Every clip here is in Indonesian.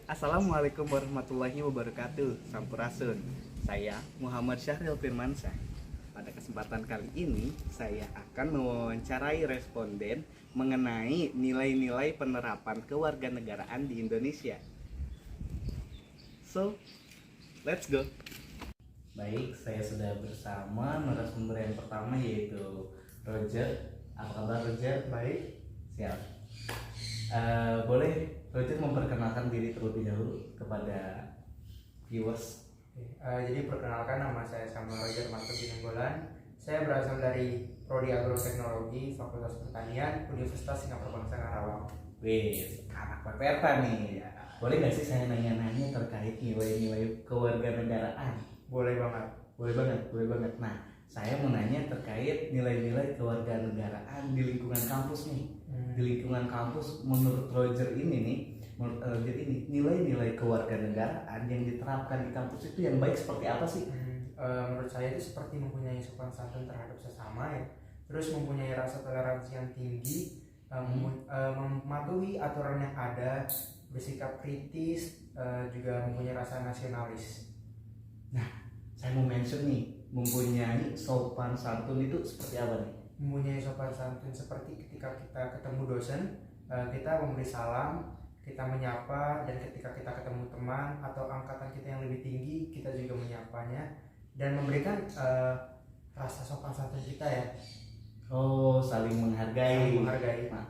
Assalamualaikum warahmatullahi wabarakatuh. Sampurasun. Saya Muhammad Syahril Firmansyah. Pada kesempatan kali ini saya akan mewawancarai responden mengenai nilai-nilai penerapan kewarganegaraan di Indonesia. So, let's go. Baik, saya sudah bersama narasumber yang pertama yaitu Roger. Apa kabar Roger? Baik, Siap. Boleh Roger memperkenalkan diri terlebih dahulu kepada viewers. jadi perkenalkan, nama saya Samuel Roger Marco Binenggolan. Saya berasal dari Prodi Agroteknologi Fakultas Pertanian Universitas Singapura Bangsa Karawang. Wih, anak PPK nih. Boleh nggak sih saya nanya-nanya terkait nilai-nilai kewarganegaraan? Boleh banget. Boleh banget. Nah, saya mau nanya terkait nilai-nilai kewarganegaraan di lingkungan kampus nih. Di lingkungan kampus, menurut Roger ini nilai-nilai kewarganegaraan yang diterapkan di kampus itu yang baik seperti apa sih? Menurut saya itu seperti mempunyai sopan santun terhadap sesama ya. Terus mempunyai rasa toleransi yang tinggi, mematuhi aturan yang ada, bersikap kritis, juga mempunyai rasa nasionalis. Nah, saya mau mention nih, mempunyai sopan santun itu seperti apa nih? Mempunyai sopan santun seperti ketika kita ketemu dosen, kita memberi salam, kita menyapa, dan ketika kita ketemu teman atau angkatan kita yang lebih tinggi, kita juga menyapanya dan memberikan rasa sopan santun kita ya. Oh, saling menghargai.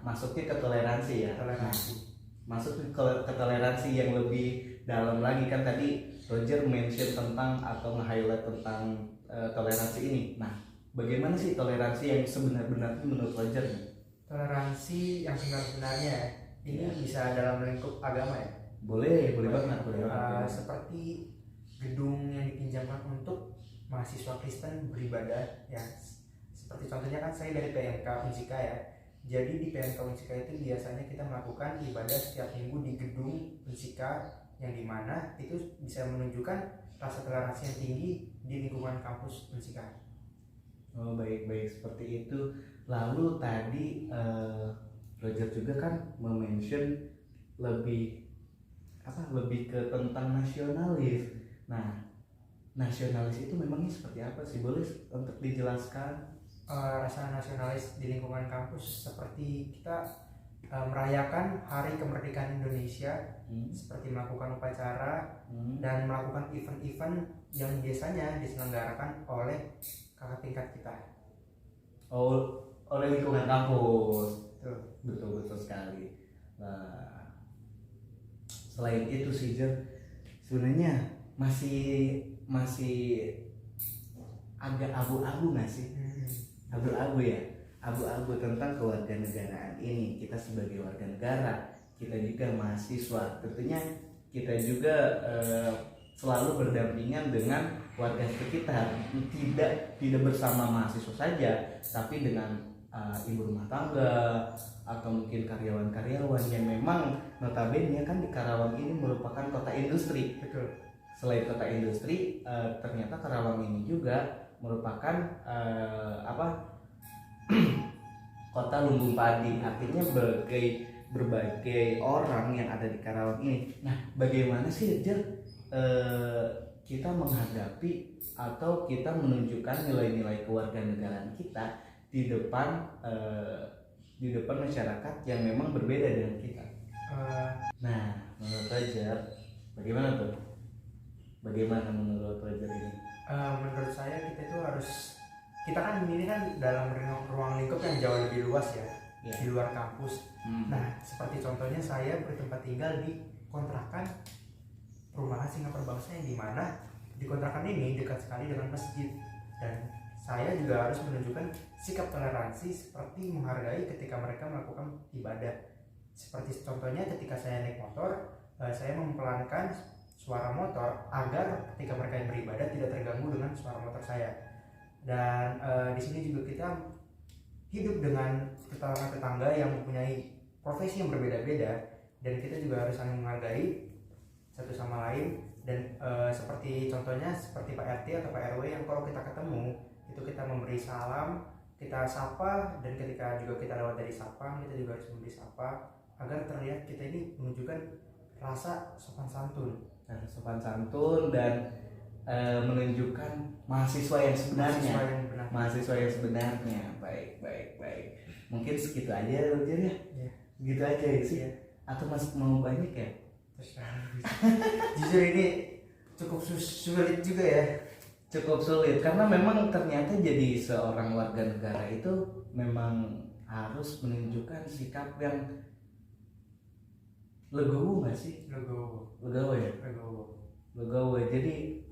Masuknya ke toleransi ya. Toleransi. Masuk ke toleransi yang lebih dalam lagi, kan tadi Roger mention tentang atau nge-highlight tentang toleransi ini. Nah, bagaimana sih toleransi yang sebenarnya menurut Roger nih? Toleransi yang sebenarnya ini bisa dalam lingkup agama ya. Boleh banget. Seperti gedung yang dipinjamkan untuk mahasiswa Kristen beribadah ya. Seperti contohnya kan saya dari PMK Unsika ya. Jadi di PMK Unsika itu biasanya kita melakukan ibadah setiap minggu di gedung Unsika, yang dimana itu bisa menunjukkan rasa toleransi yang tinggi di lingkungan kampus Unsika. Oh, baik seperti itu. Lalu tadi Roger juga kan mention lebih ke tentang nasionalis. Nah, nasionalis itu memangnya seperti apa sih? Boleh untuk dijelaskan? Rasa nasionalis di lingkungan kampus seperti kita merayakan Hari Kemerdekaan Indonesia, seperti melakukan upacara dan melakukan event-event yang biasanya diselenggarakan oleh kakak tingkat kita. Oh, oleh lingkungan kampus. Betul sekali. Nah, selain itu sih sebenarnya masih agak abu-abu nggak sih? Abu-abu ya, abu-abu tentang kewarganegaraan ini. Kita sebagai warga negara, kita juga mahasiswa, tentunya kita juga selalu berdampingan dengan warga sekitar, tidak bersama mahasiswa saja, tapi dengan ibu rumah tangga atau mungkin karyawan-karyawan yang memang notabene kan di Karawang ini merupakan kota industri. Betul. Selain kota industri, ternyata Karawang ini juga merupakan kota lumbung padi. Artinya berbagai orang yang ada di Karawang ini. Nah, bagaimana sih kita menghadapi atau kita menunjukkan nilai-nilai kewarganegaraan kita di depan masyarakat yang memang berbeda dengan kita? Nah, menurut Roger bagaimana tuh? Bagaimana menurut Roger ini? Menurut saya kita kan ini kan dalam ruang lingkup yang jauh lebih luas ya, di luar kampus. Nah, seperti contohnya saya bertempat tinggal di kontrakan perumahan Singapura Bangsa, yang dimana di kontrakan ini dekat sekali dengan masjid, dan saya juga harus menunjukkan sikap toleransi seperti menghargai ketika mereka melakukan ibadah. Seperti contohnya ketika saya naik motor, saya mempelankan suara motor agar ketika mereka yang beribadah tidak terganggu dengan suara motor saya. Dan di sini juga kita hidup dengan tetangga yang mempunyai profesi yang berbeda-beda, dan kita juga harus saling menghargai satu sama lain. Dan seperti contohnya seperti Pak RT atau Pak RW yang kalau kita ketemu itu kita memberi salam, kita sapa, dan ketika juga kita lewat dari sapang kita juga harus memberi sapa agar terlihat kita ini menunjukkan rasa sopan santun. Nah, sopan santun dan menunjukkan mahasiswa yang sebenarnya. Mahasiswa yang sebenarnya. Baik. Mungkin segitu aja Roger ya. Iya. Segitu aja sih. Iya. Atau masih mau banyak ya? Jujur ini cukup sulit juga ya. Cukup sulit karena memang ternyata jadi seorang warga negara itu memang harus menunjukkan sikap yang legowo nggak sih? Legowo ya. Legowo. Jadi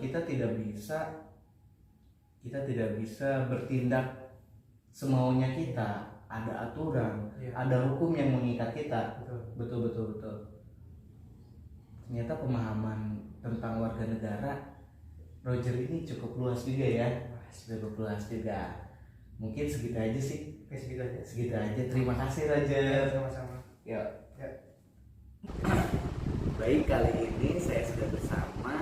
kita tidak bisa bertindak semaunya kita. Ada aturan, ada hukum yang mengikat kita. Betul. Ternyata pemahaman tentang warga negara Roger ini cukup luas juga ya. Mungkin segitu aja sih. Segitu aja. Terima kasih Roger. Sama-sama. Ya. Baik, kali ini saya sudah bersama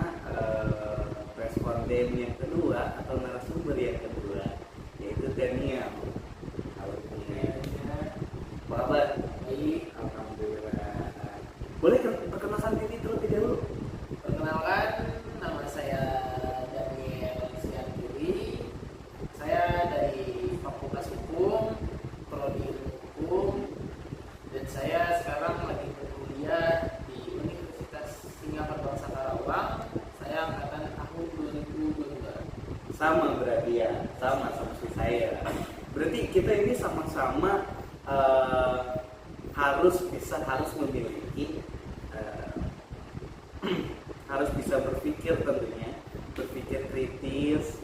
responden yang kedua atau narasumber yang kedua, yaitu Daniel. Halo Daniel. Apa kabar? Baik, alhamdulillah. Boleh perkenalkan diri terlebih dahulu? Perkenalkan, nama saya Daniel Sianturi. Saya dari Fakultas Hukum, Prodi Hukum, dan saya sekarang lagi berkuliah di Universitas Singapura Bangsa Karawang. Saya angkatan tahun 2022. Sama berarti ya, sama seperti saya. Berarti kita ini sama-sama harus memiliki harus bisa berpikir tentunya, berpikir kritis,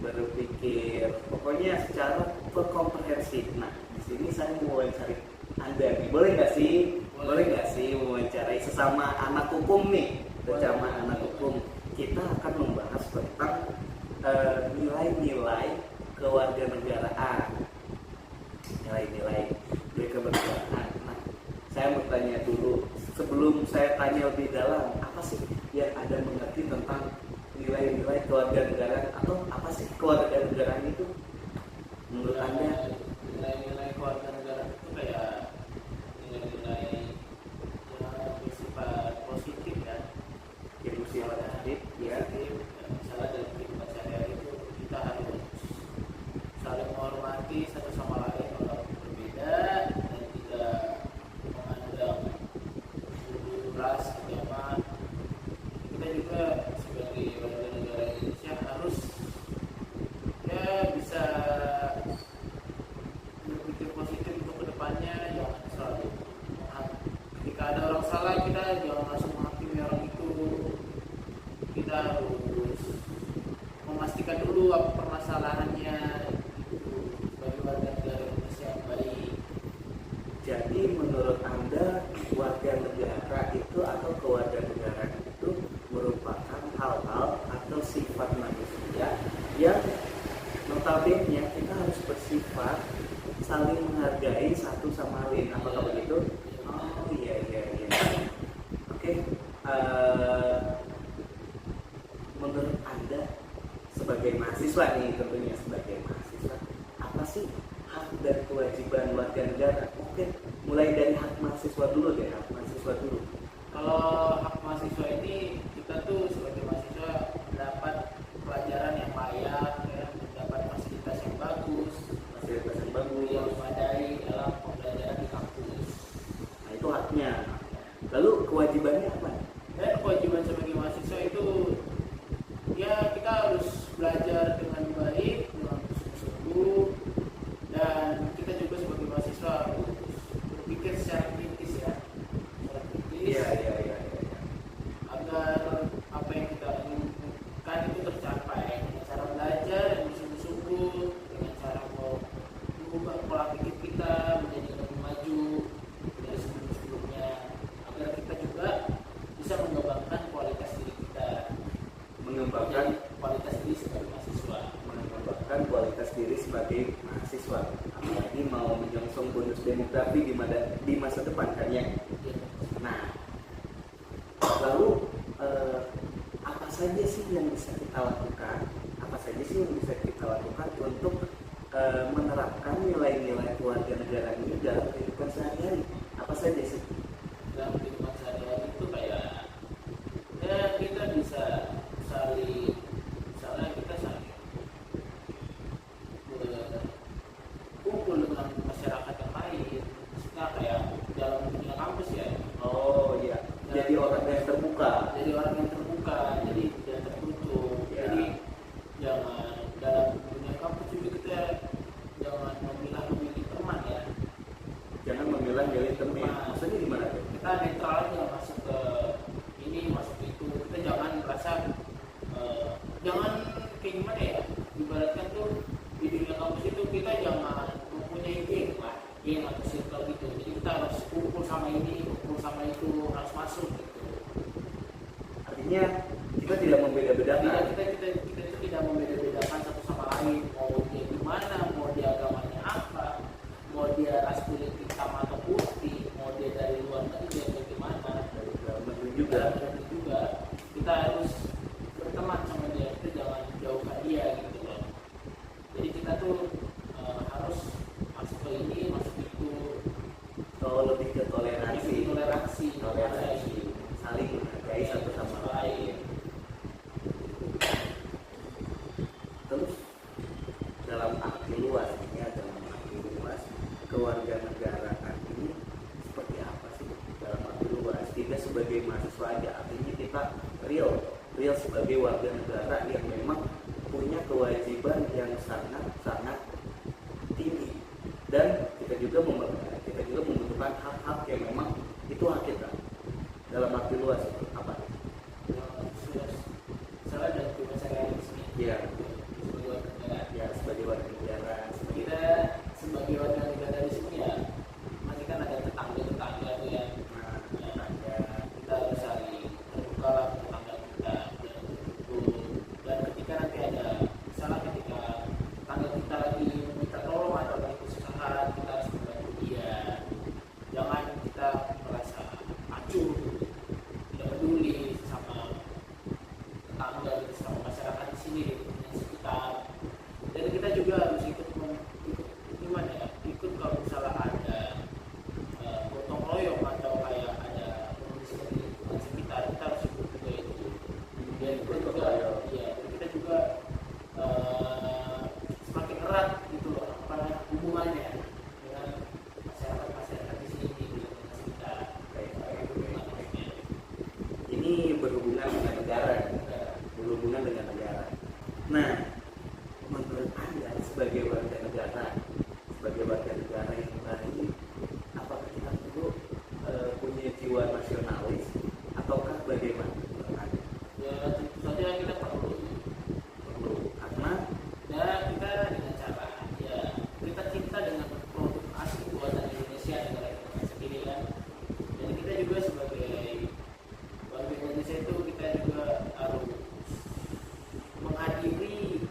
berpikir pokoknya secara komprehensif. Nah, di sini saya mau wawancari Anda nih, boleh nggak sih mewawancarai sesama anak hukum nih, sesama anak hukum. Kita akan membahas tentang nilai-nilai kewarganegaraan, nilai-nilai kewarganegaraan. Nah, saya mau tanya dulu, sebelum saya tanya lebih dalam, apa sih yang Anda mengerti tentang nilai-nilai kewarganegaraan, atau apa sih kewarganegaraan itu menurut Anda? Nilai-nilai kewarganegaraan itu kayak nilai-nilai yang bersifat positif kan, Yang bersifat positif, ya. Misalnya dalam kehidupan sehari-hari itu kita harus saling menghormati satu sama lain walaupun berbeda, dan tidak memandang ras, agama. Kita juga sebagai warga negara Indonesia harus ya bisa berpikir positif untuk kedepannya, jangan selalu ketika ada orang salah kita jangan langsung menghakimi orang itu. Kita harus memastikan dulu apa permasalahannya gitu, sebagai warga negara Indonesia yang baik. Jadi menurut Anda warga negara itu atau kewarganegaraan itu merupakan hal-hal atau sifat manusia yang notabene kita harus bersifat saling menghargai satu sama lain. Apakah begitu? Oh iya. Oke. Menurut Anda sebagai mahasiswa nih, tentunya sebagai mahasiswa, apa sih hak dan kewajiban warga negara? Oke, mulai dari hak mahasiswa dulu deh, Kalau hak mahasiswa ini, kita tuh sebagai mahasiswa dapat pelajaran yang layak, ya, mendapat fasilitas yang bagus, yang memadai dalam pembelajaran di kampus. Nah, itu haknya. Lalu kewajibannya apa? Dan kewajiban sebagai mahasiswa itu, ya kita harus belajar dengan baik, dengan sungguh-sungguh, dan kita juga sebagai mahasiswa harus berpikir secara kritis ya. Iya. Agar apa yang kita inginkan itu tercapai dengan cara belajar yang bersungguh-sungguh, dengan cara mengubah pola pikir kita menjadi lebih maju dari sebelum-sebelumnya, agar kita juga bisa mengembangkan kualitas diri kita, Mengembangkan kualitas diri sebagai mahasiswa. kualitas diri sebagai mahasiswa. Apalagi mau menyongsong bonus demografi di masa depan kan ya. Nah, lalu apa saja sih yang bisa kita lakukan? Untuk menerapkan nilai-nilai kewarganegaraan ini dalam kehidupan sehari-hari? Apa saja sih? Dalam kehidupan sehari pemilihan militer nih. Nah, Maksudnya gimana tuh? kita netral aja, masuk ke ini masuk ke itu, kita jangan merasa jangan kayak gimana ya, ibaratkan tuh di dunia kampus itu kita jangan mempunyai geng lah, geng atau circle gitu. Jadi kita harus kumpul sama ini, kumpul sama itu, harus masuk gitu. Artinya kita tidak membeda-bedakan. Kita itu tidak membeda-bedakan satu sama lain, mau dia gimana, mau dia agamanya apa, mau dia ras kulit hitam atau putih, mau dia dari luar negeri atau gimana, Dari dalam negeri juga. juga kita harus berteman sama dia, kita jangan jauhkan dia gitu loh. Jadi kita tuh harus masuk ke ini, masuk itu, Kalau lebih ke toleransi, toleransi, saling menghargai satu sama lain. Terus dalam arti luas, kewarganegaraan ini seperti apa sih dalam arti luas? Tidak sebagai mahasiswa aja, artinya kita real sebagai warga negara yang memang punya kewajiban yang sangat tinggi, dan kita juga membutuhkan hak-hak yang memang itu hak kita. Dalam arti luas itu apa? salah dan cuma saya di sini. Ya, Sebagai warga negara. ya sebagai warga negara. Kita sebagai warga negara di sini ya, masih kan ada tetangga tuh ya. Kita harus saling terbuka lah tetangga kita dan ketika nanti ada misalnya ketika tetangga kita lagi minta tolong atau lagi kesusahan, kita harus membantu dia. Jangan kita merasa acuh, tidak peduli sama tetangga, sama masyarakat di sini, di sekitar. Dan kita juga harus ikut gimana ya, ikut kalau misalnya ada gotong royong atau kayak ada kondisi di lingkungan sekitar, kita harus ikut juga itu. Dan kita juga kita juga semakin erat gitu loh apa hubungannya dengan masyarakat di sini di lingkungan sekitar. Ini berhubungan dengan negara. Nah, menurut Anda sebagai warga negara yang baik, apakah kita perlu punya jiwa nasionalis ataukah bagaimana menurut Anda? Ya tentu saja kita perlu Karena ya kita dengan cara ya kita cinta dengan produk asli buatan Indonesia, negara kita sendiri kan. Dan kita juga sebagai warga Indonesia itu kita juga harus menghadiri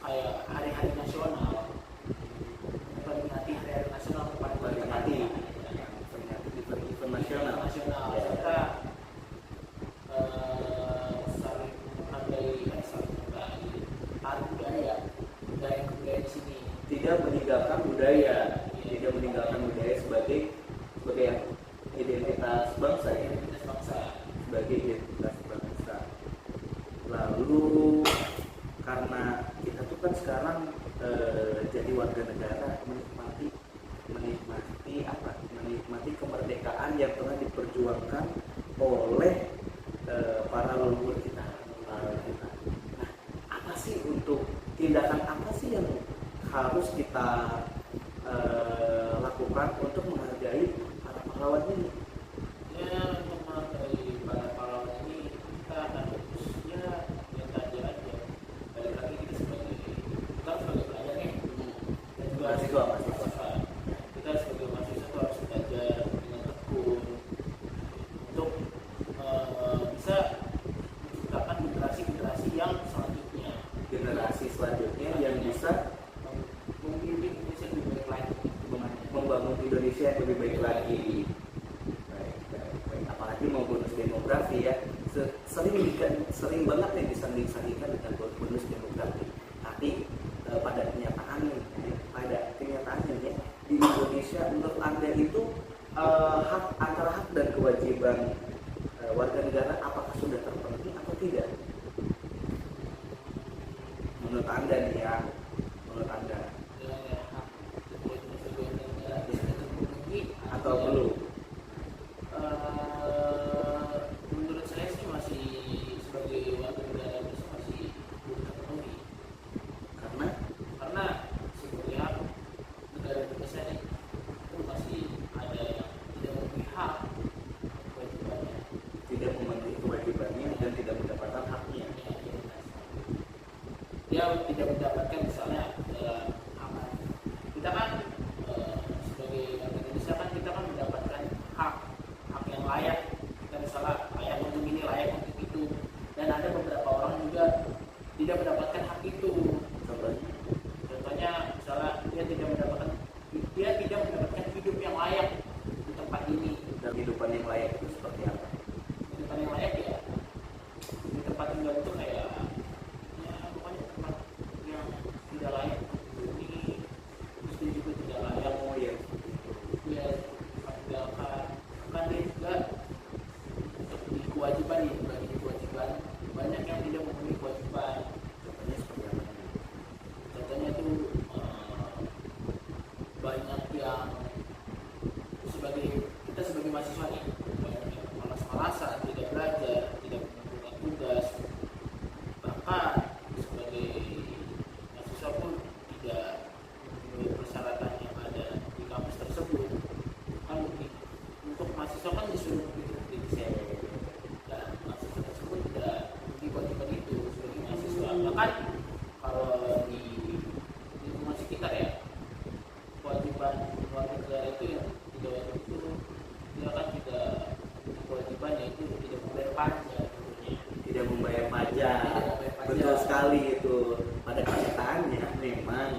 kayak hari-hari nasional, memperingati hari-hari nasional kepada peringati event nasional. Ya. serta saling menghargai hari budaya di sini. Tidak meninggalkan budaya sebagai identitas bangsa ya. Identitas bangsa. Sebagai identitas bangsa. Lalu karena kita tuh kan sekarang jadi warga negara menikmati kemerdekaan yang telah diperjuangkan oleh para leluhur kita. Nah, apa sih tindakan apa sih yang harus kita lakukan untuk menghargai para pahlawan ini? Ya untuk menghargai para pahlawan ini kita harus ya yang tadi aja balik lagi kita sebagai pelajar nih dan juga Mahasiswa. kita sebagai mahasiswa tuh harus belajar dengan tekun untuk bisa menciptakan generasi yang selanjutnya, yang bisa membimbing Indonesia lebih baik lagi. membangun Indonesia yang lebih baik lagi. Baik. Apalagi mau bonus demografi ya, sering banget yang disanding-sandingkan dengan bonus demografi. Tapi pada kenyataannya ya, di Indonesia menurut Anda itu antara hak dan kewajiban warga negara apakah sudah terpenuhi atau tidak? Menurut Anda nih ya, atau belum? Menurut saya sih masih sebagai warga negara Indonesia masih belum terpenuhi karena sebenarnya negara Indonesia itu masih ada yang kehidupan yang layak itu seperti apa? Kehidupan yang layak ya di tempat tinggal itu kayak ya pokoknya tempat yang tidak layak ini, terus dia juga tidak layak Ya, ya tinggalkan. Kan dia juga untuk di kewajiban nih, bagi kewajiban banyak yang tidak memenuhi kewajiban. contohnya seperti apa? Contohnya tuh banyak yang kita sebagai mahasiswa nih banyak yang malas-malasan, tidak belajar, tidak mengumpulkan tugas, bahkan sebagai mahasiswa pun tidak memenuhi persyaratan yang ada di kampus tersebut. Kan untuk mahasiswa kan disuruh mengikuti desain dan mahasiswa tersebut tidak memenuhi kewajiban itu sebagai mahasiswa. Bahkan kalau di lingkungan sekitar ya, kewajiban warga negara itu yang tidak wajib itu dia kan tidak kewajiban yaitu tidak membayar pajak tentunya. Tidak membayar pajak. Tidak membayar pajak. Betul sekali itu. Pada kenyataannya memang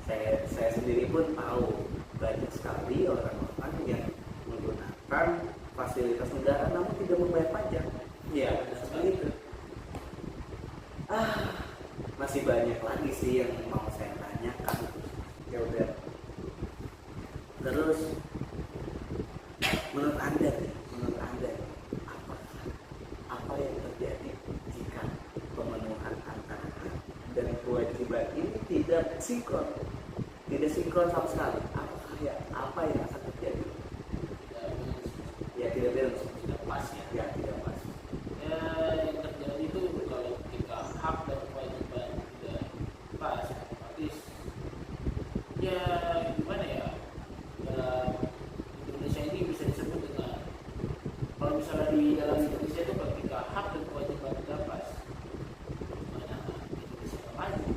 saya sendiri pun tahu banyak sekali orang-orang yang menggunakan fasilitas negara namun tidak membayar pajak. Iya, seperti itu. Masih banyak lagi sih yang mau saya tanyakan. Ya udah. Terus menurut anda apa yang terjadi jika pemenuhan antara hak dan kewajiban ini tidak sinkron sama sekali? Apa yang akan terjadi? Ya tidak balance. Tidak pas ya. Ya tidak pas. Ya yang terjadi itu kalau ketika hak dan kewajiban tidak pas, otomatis ya gimana ya, dalam Indonesia ini bisa disebut dengan, kalau misalnya di dalam Indonesia itu ketika hak dan kewajiban tidak pas, gimana Indonesia mau maju?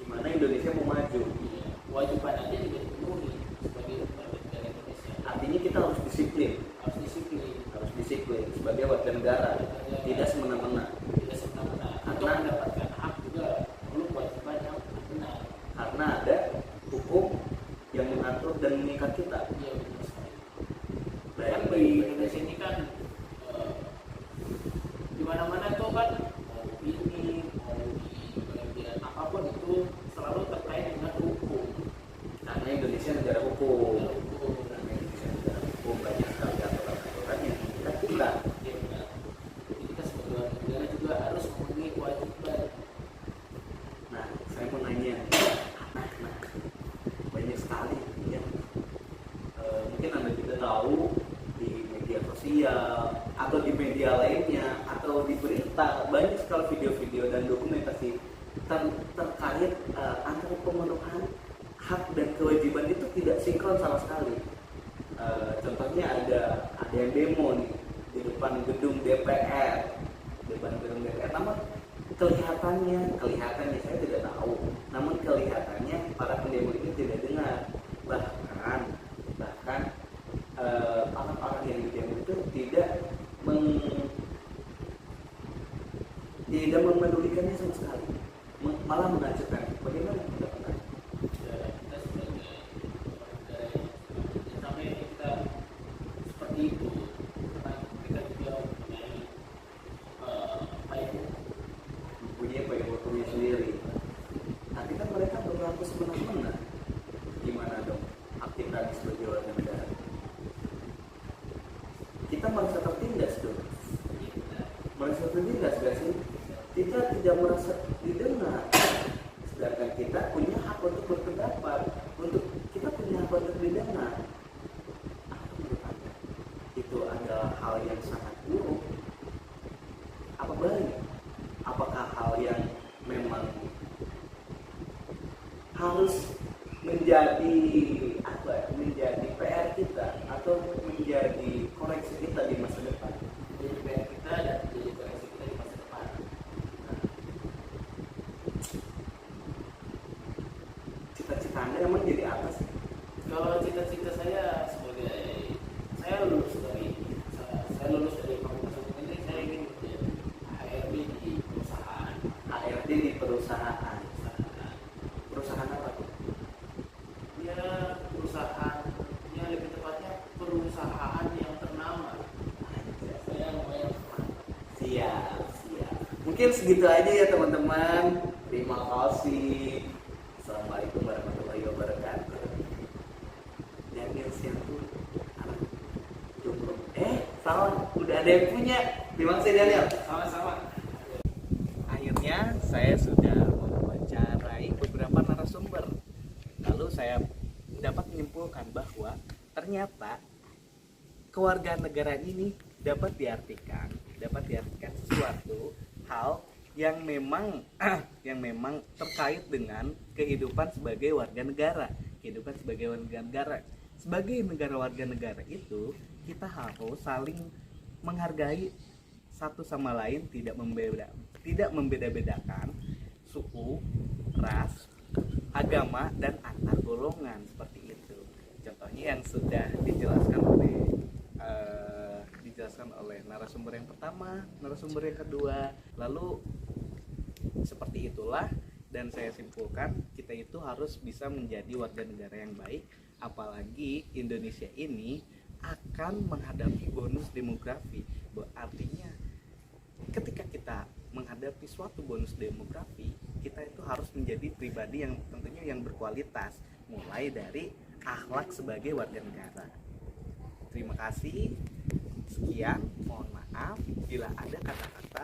Gimana Indonesia mau maju? Ya, kewajiban aja juga dipenuhi sebagai warga negara Indonesia. Artinya kita harus disiplin sebagai warga negara, tidak semena-mena. Tidak semena-mena. Untuk Karena- mendapatkan hak juga perlu kewajiban yang benar. Karena ada hukum yang mengatur dan mengikat kita. Iya benar sekali. Baik, Kan baik, di baik. Indonesia ini kan di mana-mana tuh kan mau ini mau di bagian apapun itu selalu terkait dengan hukum. Karena Indonesia negara hukum. Dengan hukum. Karena Indonesia negara hukum, banyak sekali aturan-aturan yang mengikat kita. Iya benar. Jadi kita sebagai warga negara juga harus memenuhi kewajiban. Nah, saya mau nanya, banyak sekali yang mungkin anda juga tahu di media sosial atau di media lainnya atau di berita, banyak sekali video-video dan dokumentasi terkait antara pemenuhan hak dan kewajiban itu tidak sinkron sama sekali. Contohnya ada yang demo nih di depan gedung DPR, namun kelihatannya saya tidak tahu, namun kelihatannya para pendemo ini tidak dengar, bahkan orang-orang yang demo itu tidak memedulikannya sama sekali, malah mengajukan. Bagaimana pendapat Anda? Ya, kita sebagai warga negara yang sampai kita seperti itu, karena kita juga mempunyai payung. Mempunyai payung hukumnya sendiri, tapi kan mereka berlaku semena-mena. Gimana dong hak kita sebagai warga negara? Kita merasa tertindas dong. Merasa tertindas gak sih? Kita tidak merasa didengar, sedangkan kita punya hak untuk berpendapat, kita punya hak untuk didengar. Menurut Anda, itu adalah hal yang sangat buruk? Apa balik? Apakah hal yang memang harus menjadi PR kita atau menjadi koreksi kita di masa depan? Jadi PR kita dan jadi koreksi kita di masa depan. Mungkin segitu aja ya teman-teman. Terima kasih. Assalamualaikum warahmatullahi wabarakatuh. Daniel siapa? Jomblo. Salah, udah ada yang punya. Terima kasih Daniel. Sama-sama. Akhirnya saya sudah mewawancarai beberapa narasumber. Lalu saya dapat menyimpulkan bahwa ternyata kewarganegaraan ini dapat diartikan sesuatu hal yang memang terkait dengan kehidupan sebagai warga negara. Sebagai warga negara itu kita harus saling menghargai satu sama lain, tidak membeda-bedakan suku, ras, agama, dan antar golongan seperti itu. Contohnya yang sudah dijelaskan oleh narasumber yang pertama, narasumber yang kedua. Lalu seperti itulah, dan saya simpulkan kita itu harus bisa menjadi warga negara yang baik, apalagi Indonesia ini akan menghadapi bonus demografi. Artinya ketika kita menghadapi suatu bonus demografi, kita itu harus menjadi pribadi yang tentunya yang berkualitas, mulai dari akhlak sebagai warga negara. Terima kasih. Sekian, mohon maaf bila ada kata-kata